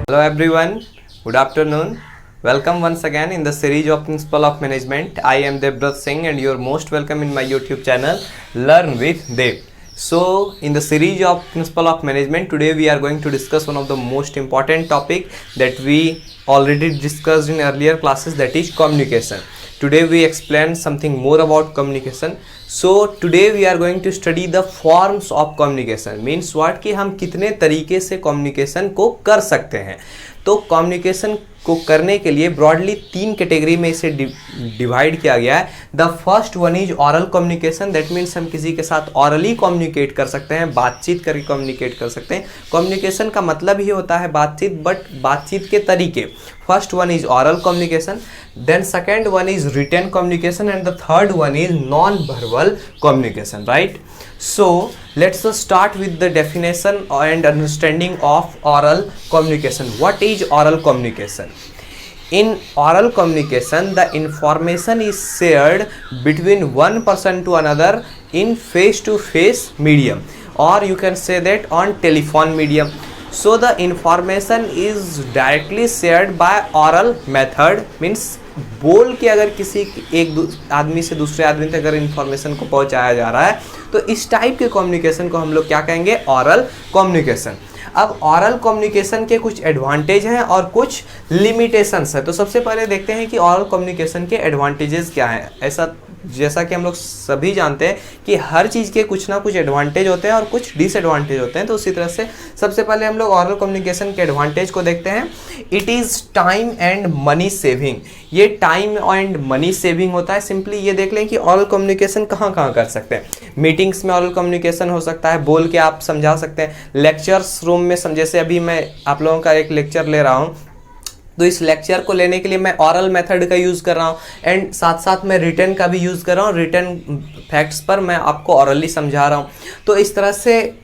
Hello everyone, good afternoon. Welcome once again in the series of Principle of Management. I am Devbrat Singh and you are most welcome in my YouTube channel Learn with Dev. So in the series of Principle of Management, today we are going to discuss one of the most important topic that we already discussed in earlier classes, that is communication. Today we explain something more about communication. So today we are going to study the forms of communication. Means what कि हम कितने तरीके से communication को कर सकते हैं. तो communication को करने के लिए ब्रॉडली 3 कैटेगरी में इसे डिवाइड किया गया है. The first one is oral communication. That means हम किसी के साथ ऑरली कम्युनिकेट कर सकते हैं, बातचीत करके कम्युनिकेट कर सकते हैं. कम्युनिकेशन का मतलब ही होता है बातचीत, बट बातचीत के तरीके. First one is oral communication, then second one is written communication and the third one is non verbal communication. Right. So let's start with the definition and understanding of oral communication. What is oral communication? In oral communication, the information is shared between one person to another in face-to-face medium, or you can say that on telephone medium. So the information is directly shared by oral method. Means बोल के अगर किसी एक आदमी से दूसरे आदमी तक अगर इन्फॉर्मेशन को पहुंचाया जा रहा है, तो इस टाइप के कम्युनिकेशन को हम लोग क्या कहेंगे? Oral communication. अब ऑरल कम्युनिकेशन के कुछ एडवांटेज हैं और कुछ लिमिटेशंस है. तो सबसे पहले देखते हैं कि ऑरल कम्युनिकेशन के एडवांटेजेस क्या हैं. ऐसा जैसा कि हम लोग सभी जानते हैं कि हर चीज़ के कुछ ना कुछ एडवांटेज होते हैं और कुछ डिसएडवांटेज होते हैं. तो उसी तरह से सबसे पहले हम लोग ऑरल कम्युनिकेशन के एडवांटेज को देखते हैं. It is time and money saving. ये टाइम एंड मनी सेविंग होता है. सिंपली ये देख लें कि ऑरल कम्युनिकेशन कहाँ कहाँ कर सकते हैं. मीटिंग्स में ऑरल कम्युनिकेशन हो सकता है, बोल के आप समझा सकते हैं. लेक्चर्स रूम में जैसे अभी मैं आप लोगों का एक लेक्चर ले रहा हूँ, तो इस लेक्चर को लेने के लिए मैं ऑरल मेथड का यूज़ कर रहा हूँ एंड साथ साथ मैं रिटन का भी यूज़ कर रहा हूँ. रिटन फैक्ट्स पर मैं आपको ऑरली समझा रहा हूँ. तो इस तरह से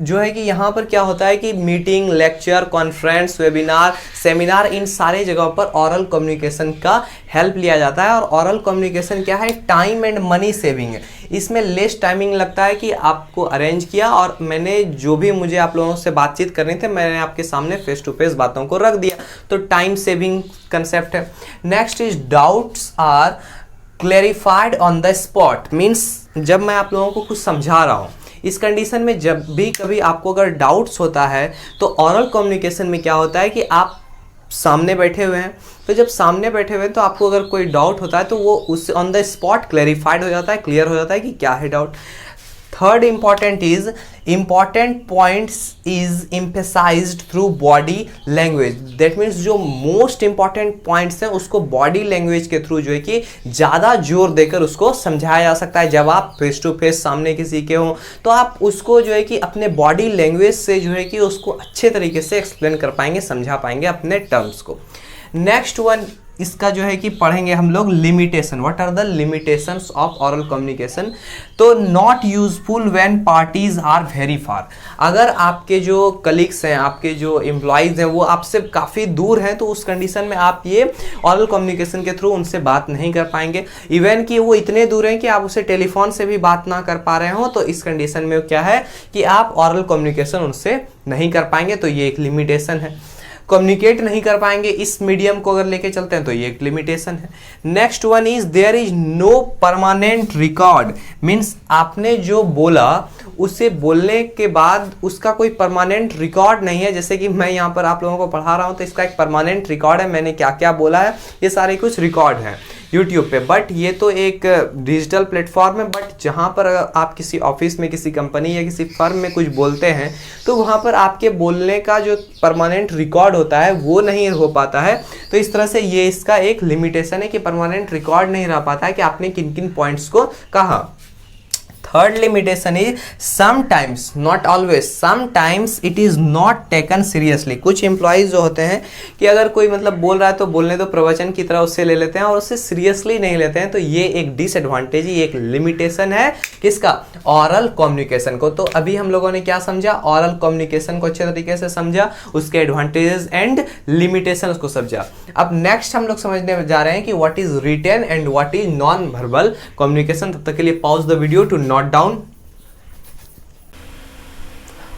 जो है कि यहाँ पर क्या होता है कि meeting, lecture, conference, webinar, seminar, इन सारे जगहों पर ऑरल कम्युनिकेशन का हेल्प लिया जाता है. और ऑरल कम्युनिकेशन क्या है? टाइम एंड मनी सेविंग है. इसमें लेस टाइमिंग लगता है कि आपको अरेंज किया और मैंने जो भी मुझे आप लोगों से बातचीत करनी थी मैंने आपके सामने फेस टू फेस बातों को रख दिया. तो टाइम सेविंग कंसेप्ट है. Next is doubts are clarified on the spot. Means जब मैं आप लोगों को कुछ समझा रहा हूँ, इस कंडीशन में जब भी कभी आपको अगर डाउट्स होता है, तो ऑरल कम्युनिकेशन में क्या होता है कि आप सामने बैठे हुए हैं. तो जब सामने बैठे हुए हैं तो आपको अगर कोई डाउट होता है तो वो उससे ऑन द स्पॉट क्लैरिफाइड हो जाता है, क्लियर हो जाता है कि क्या है doubt. Third important is important points is emphasised through body language. That means जो मोस्ट इंपॉर्टेंट पॉइंट्स हैं उसको बॉडी लैंग्वेज के थ्रू जो है कि ज़्यादा जोर देकर उसको समझाया जा सकता है. जब आप फेस टू फेस सामने किसी के हों तो आप उसको जो है कि अपने बॉडी लैंग्वेज से जो है कि उसको अच्छे तरीके से एक्सप्लेन कर पाएंगे, समझा पाएंगे अपने टर्म्स को. नेक्स्ट वन इसका जो है कि पढ़ेंगे हम लोग limitation. What are the limitations of oral communication? तो not useful when parties are very far. अगर आपके जो कलीग्स हैं, आपके जो एम्प्लॉयज़ हैं, वो आपसे काफ़ी दूर हैं, तो उस कंडीशन में आप ये ऑरल कम्युनिकेशन के थ्रू उनसे बात नहीं कर पाएंगे. इवन कि वो इतने दूर हैं कि आप उसे टेलीफोन से भी बात ना कर पा रहे हो, तो इस कंडीशन में क्या है कि आप ऑरल कम्युनिकेशन उनसे नहीं कर पाएंगे. तो ये एक लिमिटेशन है. कम्युनिकेट नहीं कर पाएंगे इस मीडियम को अगर लेके चलते हैं तो ये एक लिमिटेशन है. Next one is there is no permanent record. Means आपने जो बोला उसे बोलने के बाद उसका कोई परमानेंट रिकॉर्ड नहीं है. जैसे कि मैं यहाँ पर आप लोगों को पढ़ा रहा हूँ तो इसका एक परमानेंट रिकॉर्ड है, मैंने क्या क्या बोला है ये सारे कुछ रिकॉर्ड हैं यूट्यूब पे. बट ये तो एक डिजिटल प्लेटफॉर्म है. बट जहाँ पर आप किसी ऑफिस में, किसी कंपनी या किसी फर्म में कुछ बोलते हैं तो वहाँ पर आपके बोलने का जो परमानेंट रिकॉर्ड होता है वो नहीं हो पाता है. तो इस तरह से ये इसका एक लिमिटेशन है कि परमानेंट रिकॉर्ड नहीं रह पाता है कि आपने किन किन पॉइंट्स को कहा. Third limitation is sometimes, not always, sometimes it is not taken seriously. कुछ एम्प्लॉयज़ जो होते हैं कि अगर कोई मतलब बोल रहा है तो बोलने दो, प्रवचन की तरह उससे ले लेते हैं और उससे सीरियसली नहीं लेते हैं. तो ये एक डिसएडवांटेज, ये एक लिमिटेशन है किसका? ऑरल कम्युनिकेशन को. तो अभी हम लोगों ने क्या समझा? ऑरल कम्युनिकेशन को अच्छे तरीके से समझा, उसके एडवांटेजेस एंड लिमिटेशन को समझा. अब नेक्स्ट हम लोग समझने जा रहे हैं कि what is written and what is non verbal communication. तब तक के लिए pause the video to note down.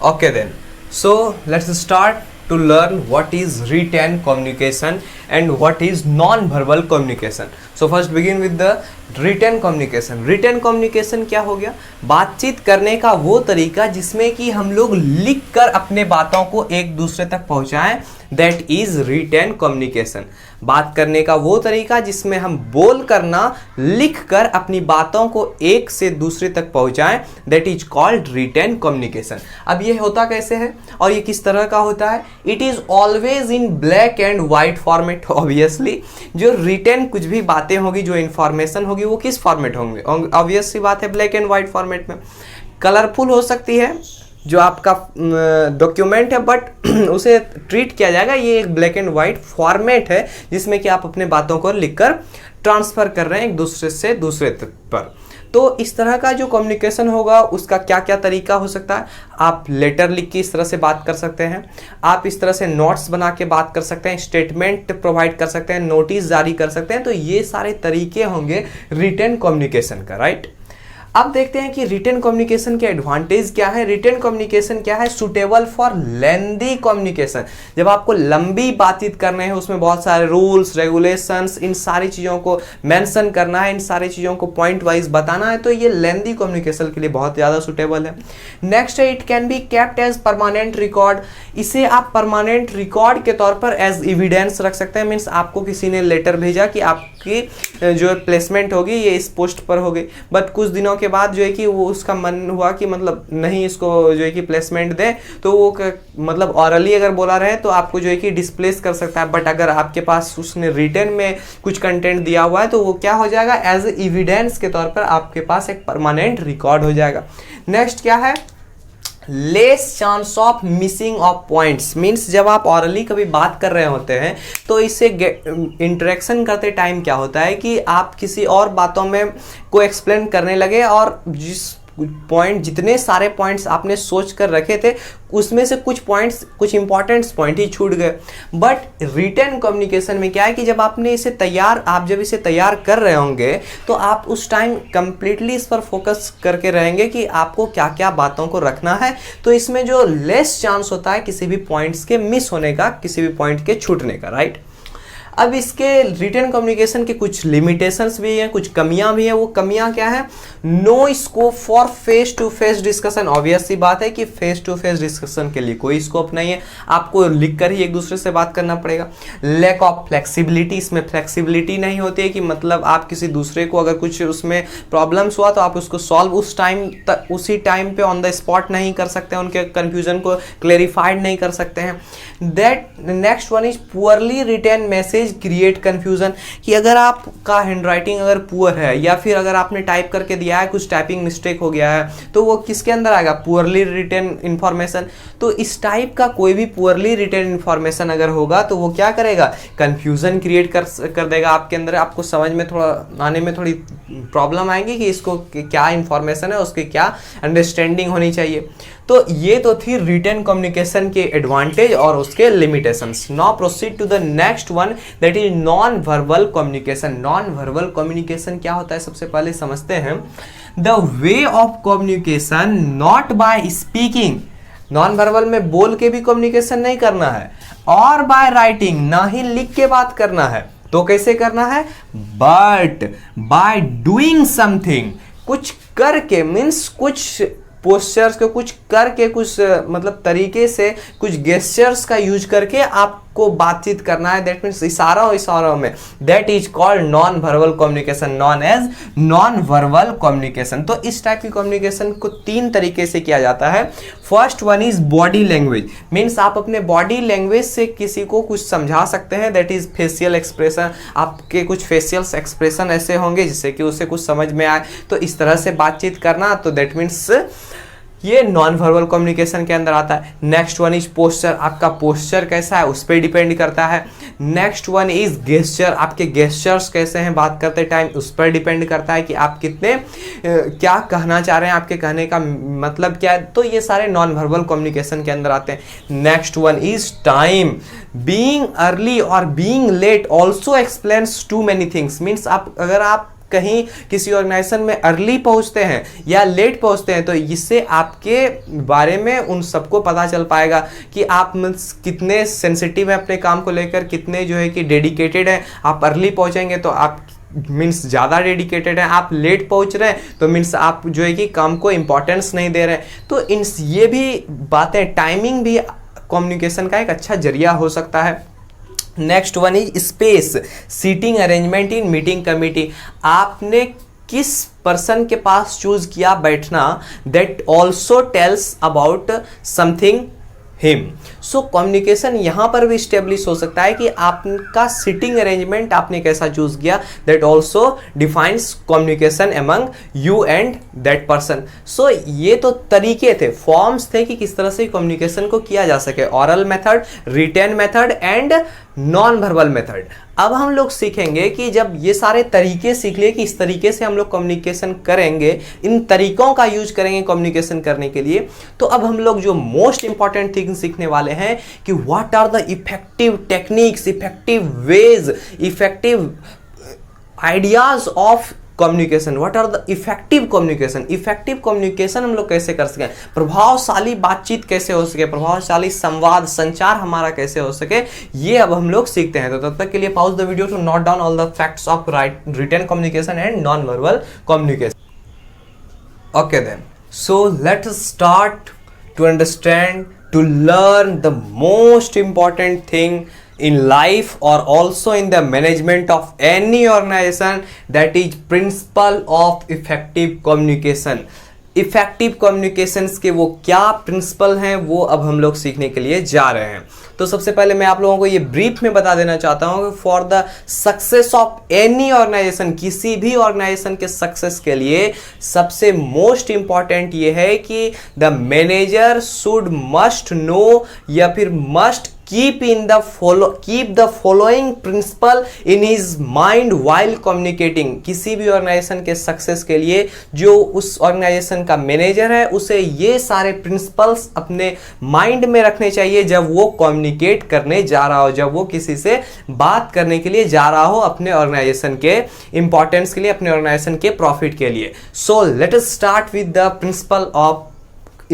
Okay then, so let's start. to learn what is written communication and what is non-verbal communication. So first begin with the written communication. Written communication क्या हो गया? बातचीत करने का वो तरीका जिसमें कि हम लोग लिख कर अपने बातों को एक दूसरे तक पहुंचाएं, that is written communication. बात करने का वो तरीका जिसमें हम बोल करना लिख कर अपनी बातों को एक से दूसरे तक पहुंचाएं, that is called written communication. अब ये होता कैसे है और ये किस तरह का होता है? It is always in black and white format. Obviously जो written कुछ भी बातें होगी, जो इंफॉर्मेशन होगी, वो किस फॉर्मेट होंगे? ऑब्वियस सी बात है, ब्लैक एंड व्हाइट फॉर्मेट में. कलरफुल हो सकती है जो आपका डॉक्यूमेंट है, बट उसे ट्रीट किया जाएगा, ये एक ब्लैक एंड व्हाइट फॉर्मेट है जिसमें कि आप अपने बातों को लिखकर ट्रांसफर कर रहे हैं एक दूसरे से दूसरे तक पर. तो इस तरह का जो कम्युनिकेशन होगा उसका क्या क्या तरीका हो सकता है? आप लेटर लिख के इस तरह से बात कर सकते हैं, आप इस तरह से नोट्स बना के बात कर सकते हैं, स्टेटमेंट प्रोवाइड कर सकते हैं, नोटिस जारी कर सकते हैं. तो ये सारे तरीके होंगे रिटन कम्युनिकेशन का, राइट. अब देखते हैं कि रिटन कम्युनिकेशन के एडवांटेज क्या है. रिटन कम्युनिकेशन क्या है? Suitable for lengthy communication. जब आपको लंबी बातचीत करने हैं, उसमें बहुत सारे रूल्स रेगुलेशंस, इन सारी चीज़ों को मेंशन करना है, इन सारी चीज़ों को पॉइंट वाइज बताना है, तो ये लेंदी कम्युनिकेशन के लिए बहुत ज़्यादा सुटेबल है. नेक्स्ट है, it can be kept as permanent record. इसे आप परमानेंट रिकॉर्ड के तौर पर एज एविडेंस रख सकते हैं. मीन्स आपको किसी ने लेटर भेजा कि आपकी जो प्लेसमेंट होगी ये इस पोस्ट पर होगी, बट कुछ दिनों के बाद जो है कि वो उसका मन हुआ कि मतलब नहीं इसको जो है कि प्लेसमेंट दे, तो वो मतलब ऑरली अगर बोला रहे तो आपको जो है कि डिस्प्लेस कर सकता है. बट अगर आपके पास उसने रिटन में कुछ कंटेंट दिया हुआ है तो वो क्या हो जाएगा? एज एविडेंस के तौर पर आपके पास एक परमानेंट रिकॉर्ड हो जाएगा. नेक्स्ट क्या है? Less chance of missing of points. Means जब आप ऑरली कभी बात कर रहे होते हैं तो इससे इंटरेक्शन करते टाइम क्या होता है कि आप किसी और बातों में को एक्सप्लेन करने लगे और जिस पॉइंट, जितने सारे पॉइंट्स आपने सोच कर रखे थे उसमें से कुछ पॉइंट्स, कुछ इंपॉर्टेंट पॉइंट ही छूट गए. बट रिटन कम्युनिकेशन में क्या है कि जब आपने इसे आप जब इसे तैयार कर रहे होंगे तो आप उस टाइम कंप्लीटली इस पर फोकस करके रहेंगे कि आपको क्या क्या बातों को रखना है. तो इसमें जो लेस चांस होता है किसी भी पॉइंट्स के मिस होने का, किसी भी पॉइंट के छूटने का, राइट. अब इसके रिटन कम्युनिकेशन के कुछ लिमिटेशंस भी हैं, कुछ कमियां भी हैं. वो कमियां क्या है? No scope for face to face discussion. Obvious सी बात है कि फेस टू फेस डिस्कशन के लिए कोई स्कोप नहीं है, आपको लिखकर ही एक दूसरे से बात करना पड़ेगा. Lack of flexibility. इसमें फ्लेक्सिबिलिटी नहीं होती है कि मतलब आप किसी दूसरे को अगर कुछ उसमें प्रॉब्लम्स हुआ तो आप उसको सॉल्व उस टाइम तक, उसी टाइम पे ऑन द स्पॉट नहीं कर सकते हैं, उनके कंफ्यूजन को क्लेरिफाइड नहीं कर सकते हैं. That next one is poorly written message create confusion. कि अगर आपका हैंडराइटिंग अगर पुअर है या फिर अगर आपने टाइप करके दिया है, कुछ टाइपिंग मिस्टेक हो गया है, तो वो किसके अंदर आएगा? Poorly written information. तो इस टाइप का कोई भी पुअरली रिटन इंफॉर्मेशन अगर होगा तो वो क्या करेगा? कंफ्यूजन क्रिएट कर देगा आपके अंदर. आपको समझ में थोड़ा आने में थोड़ी प्रॉब्लम आएगी कि इसको क्या इंफॉर्मेशन है, उसकी क्या अंडरस्टैंडिंग होनी चाहिए. तो ये तो थी रिटन कम्युनिकेशन के एडवांटेज और उसके limitations. Now proceed to the next one, that is non verbal communication. नॉन वर्बल कम्युनिकेशन क्या होता है सबसे पहले समझते हैं. The way of communication not by speaking. Non verbal में बोल के भी कम्युनिकेशन नहीं करना है, और बाय राइटिंग, ना ही लिख के बात करना है. तो कैसे करना है? But by doing something. कुछ करके, मीन्स कुछ पोस्चर्स को कुछ करके, कुछ मतलब तरीके से, कुछ गेस्चर्स का यूज करके आपको बातचीत करना है. दैट मीन्स इशारों में. That is called non verbal communication, non as non verbal communication. तो इस टाइप की कम्युनिकेशन को 3 तरीके से किया जाता है. First one is body language. Means आप अपने बॉडी लैंग्वेज से किसी को कुछ समझा सकते हैं. That is facial expression. आपके कुछ फेशियल एक्सप्रेशन ऐसे होंगे जिससे कि उसे कुछ समझ में आए. तो इस तरह से बातचीत करना, तो दैट मीन्स ये नॉन वर्बल कम्युनिकेशन के अंदर आता है. Next one is posture. आपका पोस्चर कैसा है उस पर डिपेंड करता है. Next one is gesture. आपके गेस्चर्स कैसे हैं बात करते टाइम, उस पर डिपेंड करता है कि आप कितने क्या कहना चाह रहे हैं, आपके कहने का मतलब क्या है. तो ये सारे नॉन वर्बल कम्युनिकेशन के अंदर आते हैं. Next one is time. Being early और being late also explains to many things. Means आप अगर आप कहीं किसी ऑर्गेनाइजेशन में अर्ली पहुंचते हैं या लेट पहुंचते हैं तो इससे आपके बारे में उन सबको पता चल पाएगा कि आप कितने सेंसिटिव हैं अपने काम को लेकर, कितने जो है कि डेडिकेटेड हैं। आप अर्ली पहुंचेंगे तो आप मीन्स ज़्यादा डेडिकेटेड हैं, आप लेट पहुंच रहे हैं तो मीन्स आप जो है कि काम को इंपॉर्टेंस नहीं दे रहे हैं। तो इन ये भी बातें, टाइमिंग भी कम्युनिकेशन का एक अच्छा जरिया हो सकता है। Next one is space, seating arrangement in meeting committee. आपने किस पर्सन के पास चूज किया बैठना, that also tells about something him. So communication यहाँ पर भी स्टेब्लिश हो सकता है कि आपका सिटिंग अरेंजमेंट आपने कैसा चूज किया, that also defines communication among you and that person. So ये तो तरीके थे, फॉर्म्स थे कि किस तरह से कम्युनिकेशन को किया जा सके, oral method, written method and non verbal method. अब हम लोग सीखेंगे कि जब ये सारे तरीके सीख लिए कि इस तरीके से हम लोग कम्युनिकेशन करेंगे, इन तरीकों का यूज करेंगे कम्युनिकेशन करने के लिए, तो अब हम लोग जो मोस्ट इंपॉर्टेंट थिंग सीखने वाले हैं कि what are the effective techniques, effective ways, effective ideas of communication. What are the effective communication. Effective communication हम लोग कैसे कर सकें, प्रभावशाली बातचीत कैसे हो सके, प्रभावशाली संवाद, संचार हमारा कैसे हो सके, ये अब हम लोग सीखते हैं। तो तब तक के लिए pause the video to note down all the facts of written communication and non verbal communication. Okay then, so let us start to understand, to learn the most important thing in life or also in the management of any organization, that is principle of effective communication। Effective communications के वो क्या principal हैं वो अब हम लोग सीखने के लिए जा रहे हैं। तो सबसे पहले मैं आप लोगों को ये ब्रीफ में बता देना चाहता हूं कि for the success of any organization, किसी भी ऑर्गेनाइजेशन के सक्सेस के लिए सबसे मोस्ट इंपॉर्टेंट ये है कि the manager should must know या फिर must keep the following principle in his mind while communicating। किसी भी ऑर्गेनाइजेशन के सक्सेस के लिए जो उस ऑर्गेनाइजेशन का मैनेजर है उसे ये सारे प्रिंसिपल्स अपने माइंड में रखने चाहिए जब वो कम्युनिकेट करने जा रहा हो, जब वो किसी से बात करने के लिए जा रहा हो अपने ऑर्गेनाइजेशन के इंपॉर्टेंस के लिए, अपने ऑर्गेनाइजेशन के प्रॉफिट के लिए। सो let us start with the principle of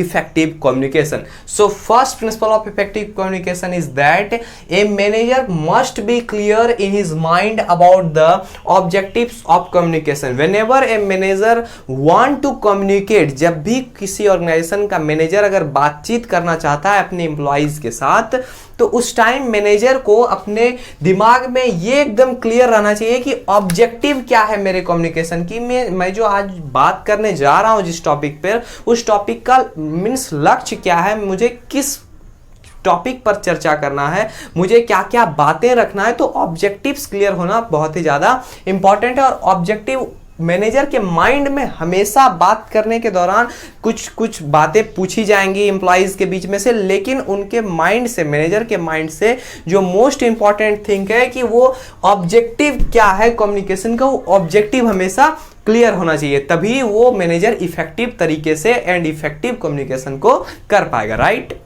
effective communication। So first principle of effective communication is that a manager must be clear in his mind about the objectives of communication। Whenever a manager want to communicate, जब भी किसी organisation का manager अगर बातचीत करना चाहता है अपने एम्प्लॉइज के साथ, तो उस टाइम मैनेजर को अपने दिमाग में ये एकदम क्लियर रहना चाहिए कि ऑब्जेक्टिव क्या है मेरे कम्युनिकेशन की। मैं जो आज बात करने जा रहा हूं जिस टॉपिक पर, उस टॉपिक का मीन्स लक्ष्य क्या है, मुझे किस टॉपिक पर चर्चा करना है, मुझे क्या क्या बातें रखना है। तो ऑब्जेक्टिव्स क्लियर होना बहुत ही ज्यादा इंपॉर्टेंट है। और ऑब्जेक्टिव मैनेजर के माइंड में हमेशा बात करने के दौरान कुछ बातें पूछी जाएंगी एम्प्लॉइज के बीच में से, लेकिन उनके माइंड से, मैनेजर के माइंड से जो मोस्ट इंपॉर्टेंट थिंग है कि वो ऑब्जेक्टिव क्या है कम्युनिकेशन का, वो ऑब्जेक्टिव हमेशा क्लियर होना चाहिए, तभी वो मैनेजर इफेक्टिव तरीके से एंड इफेक्टिव कम्युनिकेशन को कर पाएगा, right.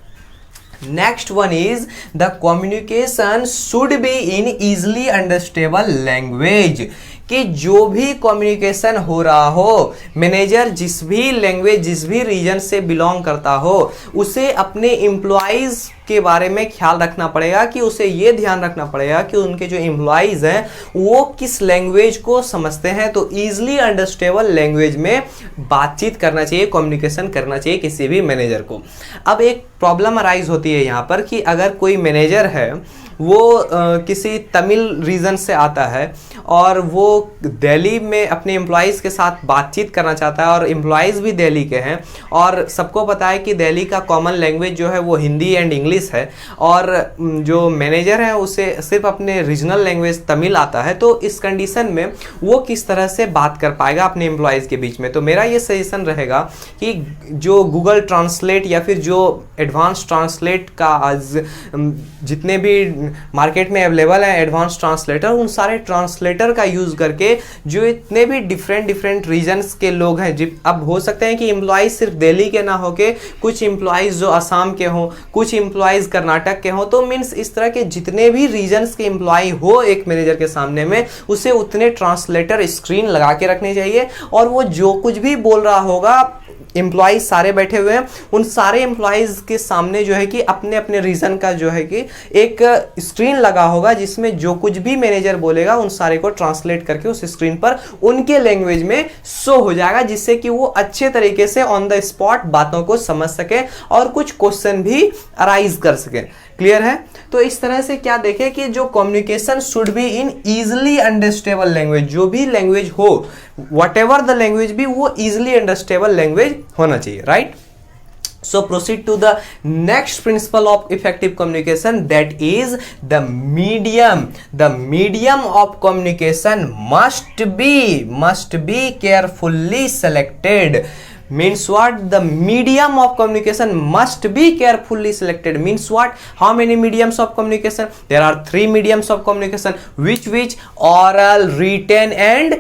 Next one is the communication should be in easily understandable language. कि जो भी कम्युनिकेशन हो रहा हो, मैनेजर जिस भी लैंग्वेज, जिस भी रीजन से बिलोंग करता हो, उसे अपने एम्प्लॉइज के बारे में ख्याल रखना पड़ेगा कि उसे ये ध्यान रखना पड़ेगा कि उनके जो एम्प्लॉइज हैं वो किस लैंग्वेज को समझते हैं। तो ईजिली अंडरस्टैंडेबल लैंग्वेज में बातचीत करना चाहिए, कम्युनिकेशन करना चाहिए किसी भी मैनेजर को। अब एक प्रॉब्लम अराइज होती है यहाँ पर कि अगर कोई मैनेजर है वो किसी तमिल रीजन से आता है और वो दिल्ली में अपने एम्प्लॉइज़ के साथ बातचीत करना चाहता है और एम्प्लॉइज़ भी दिल्ली के हैं और सबको पता है कि दिल्ली का कॉमन लैंग्वेज जो है वो हिंदी एंड इंग्लिश है और जो मैनेजर है उसे सिर्फ अपने रीजनल लैंग्वेज तमिल आता है। तो इस कंडीशन में वो किस तरह से बात कर पाएगा अपने एम्प्लॉइज़ के बीच में। तो मेरा ये सजेशन रहेगा कि जो गूगल ट्रांसलेट या फिर जो एडवांस ट्रांसलेट का आज जितने भी मार्केट में अवेलेबल है एडवांस ट्रांसलेटर, उन सारे ट्रांसलेटर का यूज़ करके जो इतने भी डिफरेंट रीजन्स के लोग हैं, अब हो सकते हैं कि एम्प्लॉइज सिर्फ दिल्ली के ना होके कुछ एम्प्लॉइज जो असम के हों, कुछ एम्प्लॉइज कर्नाटक के हों, तो मीन्स इस तरह के जितने भी रीजन्स के एम्प्लॉय हो एक मैनेजर के सामने में, उसे उतने ट्रांसलेटर स्क्रीन लगा के रखने चाहिए, और वो जो कुछ भी बोल रहा होगा, एम्प्लॉइज सारे बैठे हुए हैं, उन सारे एम्प्लॉइज के सामने जो है कि अपने अपने रीजन का जो है कि एक स्क्रीन लगा होगा, जिसमें जो कुछ भी मैनेजर बोलेगा उन सारे को ट्रांसलेट करके उस स्क्रीन पर उनके लैंग्वेज में शो हो जाएगा, जिससे कि वो अच्छे तरीके से ऑन द स्पॉट बातों को समझ सके और कुछ क्वेश्चन भी अराइज कर सके। क्लियर है? तो इस तरह से क्या देखें कि जो communication should be in easily understandable language, जो भी लैंग्वेज हो, व्हाटएवर द लैंग्वेज भी, वो इजिली अंडरस्टैंडेबल लैंग्वेज होना चाहिए, right? So proceed to the next principle of effective communication, that is the medium. The medium of communication must be carefully selected. Means what? The medium of communication must be carefully selected. Means what? How many mediums of communication? There are 3 mediums of communication. Which? Oral, written and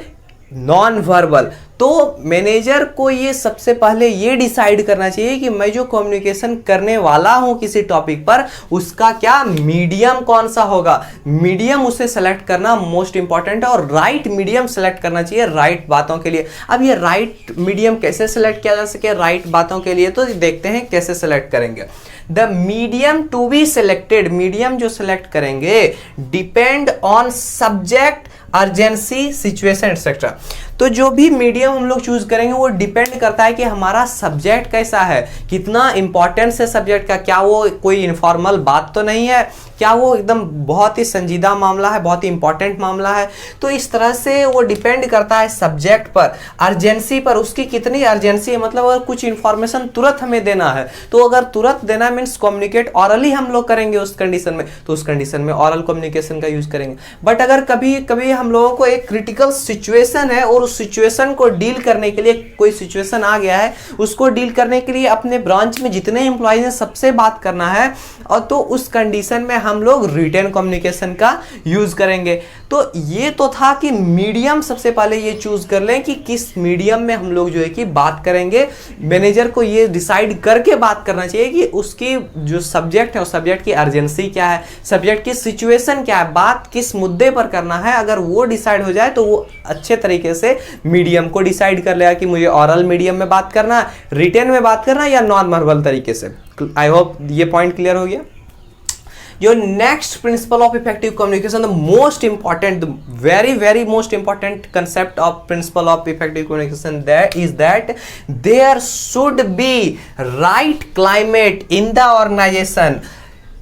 non-verbal. तो manager को ये सबसे पहले ये decide करना चाहिए कि मैं जो कम्युनिकेशन करने वाला हूं किसी टॉपिक पर, उसका क्या मीडियम कौन सा होगा। मीडियम उसे सेलेक्ट करना मोस्ट इंपॉर्टेंट है, और राइट मीडियम सेलेक्ट करना चाहिए राइट बातों के लिए। अब ये राइट मीडियम कैसे सेलेक्ट किया जा सके राइट बातों के लिए, तो देखते हैं कैसे सेलेक्ट करेंगे। The medium to be selected, medium जो सिलेक्ट करेंगे, depend on subject, urgency, situation etcetera. तो जो भी मीडियम हम लोग चूज करेंगे वो डिपेंड करता है कि हमारा सब्जेक्ट कैसा है, कितना इंपॉर्टेंस है सब्जेक्ट का, क्या वो कोई इनफॉर्मल बात तो नहीं है, क्या वो एकदम बहुत ही संजीदा मामला है, बहुत ही इंपॉर्टेंट मामला है। तो इस तरह से वो डिपेंड करता है सब्जेक्ट पर, अर्जेंसी पर, उसकी कितनी अर्जेंसी है, मतलब अगर कुछ इंफॉर्मेशन तुरंत हमें देना है, तो अगर तुरंत देना मीन्स कम्युनिकेट ऑरली हम लोग करेंगे उस कंडीशन में, तो उस कंडीशन में ऑरल कम्युनिकेशन का यूज करेंगे। बट अगर कभी कभी हम लोगों को एक क्रिटिकल सिचुएशन है और उस सिचुएशन को डील करने के लिए, कोई सिचुएशन आ गया है, उसको डील करने के लिए अपने ब्रांच में जितने एम्प्लॉइज हैं सबसे बात करना है, और तो उस कंडीशन में हम लोग रिटन कम्युनिकेशन का यूज करेंगे। तो ये तो था कि मीडियम सबसे पहले ये चूज कर लें कि किस मीडियम में हम लोग जो है कि बात करेंगे। मैनेजर को ये डिसाइड करके बात करना चाहिए कि उसकी जो सब्जेक्ट है उस सब्जेक्ट की अर्जेंसी क्या है, सब्जेक्ट की सिचुएशन क्या है, बात किस मुद्दे पर करना है। अगर वो डिसाइड हो जाए तो वो अच्छे तरीके से मीडियम को डिसाइड कर लेगा कि मुझे ऑरल मीडियम में बात करना है, रिटन में बात करना है, या नॉन वर्बल तरीके से। आई होप ये पॉइंट क्लियर हो गया। Your next principle of effective communication, the most important, the very most important concept of principle of effective communication, that is that there should be right climate in the organization.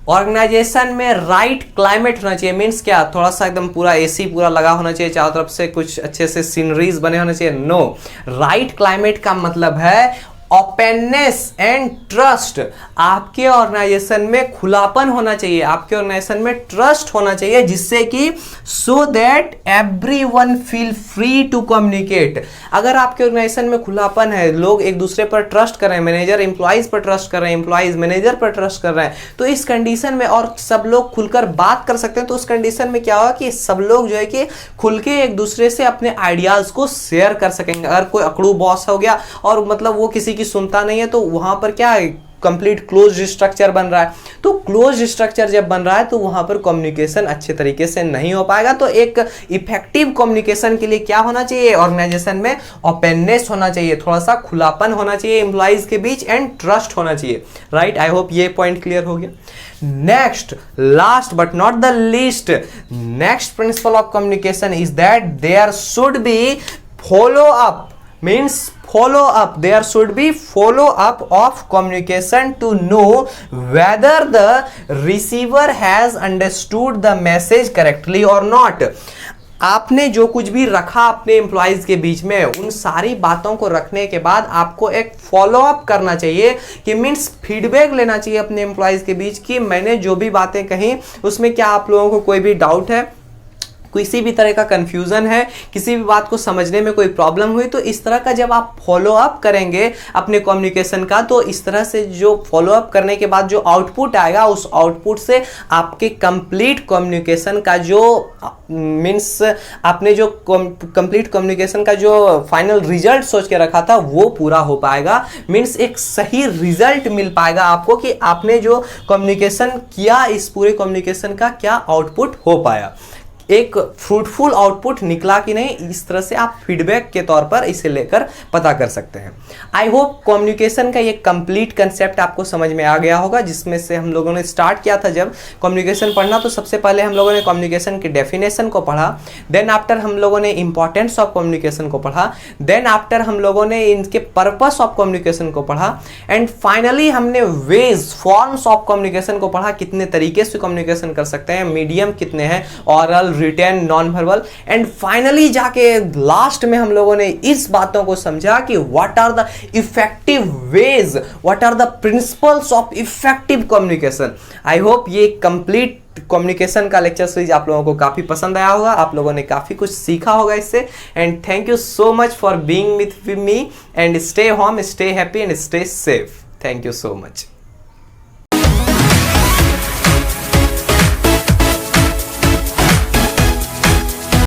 Organization में right climate होना चाहिए। Means क्या, थोड़ा सा एकदम पूरा AC पूरा लगा होना चाहिए, चारों तरफ से कुछ अच्छे से सीनरीज बने होने चाहिए? नो, राइट क्लाइमेट का मतलब है ओपननेस एंड ट्रस्ट। आपके ऑर्गेनाइजेशन में खुलापन होना चाहिए, आपके ऑर्गेनाइजेशन में ट्रस्ट होना चाहिए, जिससे कि so that everyone feel free to communicate. अगर आपके ऑर्गेनाइजेशन में खुलापन है, लोग एक दूसरे पर ट्रस्ट कर रहे हैं, मैनेजर एम्प्लॉइज पर ट्रस्ट कर रहे हैं, एम्प्लॉइज मैनेजर पर ट्रस्ट कर रहे हैं, तो इस कंडीशन में, और सब लोग खुलकर बात कर सकते हैं, तो उस कंडीशन में क्या होगा कि सब लोग जो है कि खुल के एक दूसरे से अपने आइडियाज को शेयर कर सकेंगे। अगर कोई अकड़ू बॉस हो गया और मतलब वो किसी की सुनता नहीं है, तो वहां पर क्या है, कंप्लीट क्लोज स्ट्रक्चर बन रहा है। तो क्लोज स्ट्रक्चर जब बन रहा है तो वहां पर कम्युनिकेशन अच्छे तरीके से नहीं हो पाएगा। तो एक इफेक्टिव कम्युनिकेशन के लिए क्या होना चाहिए, ऑर्गेनाइजेशन में ओपननेस होना चाहिए, थोड़ा सा खुलापन होना चाहिए एम्प्लॉइज के बीच, एंड ट्रस्ट होना चाहिए। राइट, आई होप ये पॉइंट क्लियर हो गया। Next, last but not the least, next principle of communication is that there should be follow up. means follow up, there should be follow up of communication to know whether the receiver has understood the message correctly or not. आपने जो कुछ भी रखा अपने employees के बीच में, उन सारी बातों को रखने के बाद आपको एक फॉलो अप करना चाहिए, कि मीन्स फीडबैक लेना चाहिए अपने एम्प्लॉइज के बीच कि मैंने जो भी बातें कही उसमें क्या आप लोगों को कोई भी डाउट है, किसी भी तरह का कंफ्यूजन है, किसी भी बात को समझने में कोई प्रॉब्लम हुई, तो इस तरह का जब आप फॉलो अप करेंगे अपने कम्युनिकेशन का, तो इस तरह से जो फॉलो अप करने के बाद जो आउटपुट आएगा, उस आउटपुट से आपके कंप्लीट कम्युनिकेशन का जो मीन्स आपने जो कंप्लीट कम्युनिकेशन का जो फाइनल रिजल्ट सोच के रखा था वो पूरा हो पाएगा। मीन्स एक सही रिजल्ट मिल पाएगा आपको कि आपने जो कम्युनिकेशन किया, इस पूरे कम्युनिकेशन का क्या आउटपुट हो पाया, एक फ्रूटफुल आउटपुट निकला कि नहीं, इस तरह से आप फीडबैक के तौर पर इसे लेकर पता कर सकते हैं। आई होप कम्युनिकेशन का ये कंप्लीट कंसेप्ट आपको समझ में आ गया होगा, जिसमें से हम लोगों ने स्टार्ट किया था जब कम्युनिकेशन पढ़ना, तो सबसे पहले हम लोगों ने कम्युनिकेशन की डेफिनेशन को पढ़ा, देन आफ्टर हम लोगों ने इंपॉर्टेंस ऑफ कम्युनिकेशन को पढ़ा, देन आफ्टर हम लोगों ने इनके पर्पस ऑफ कम्युनिकेशन को पढ़ा, एंड फाइनली हमने वेज फॉर्म्स ऑफ कम्युनिकेशन को पढ़ा, कितने तरीके से कम्युनिकेशन कर सकते हैं, मीडियम कितने हैं, oral, written, non verbal, and finally जाके लास्ट में हम लोगों ने इस बातों को समझा कि what are the effective ways, what are the principles of effective communication. I hope ये कंप्लीट कम्युनिकेशन का लेक्चर सीरीज आप लोगों को काफी पसंद आया होगा, आप लोगों ने काफी कुछ सीखा होगा इससे, and thank you so much for being with me, and stay home, stay happy and stay safe. Thank you so much.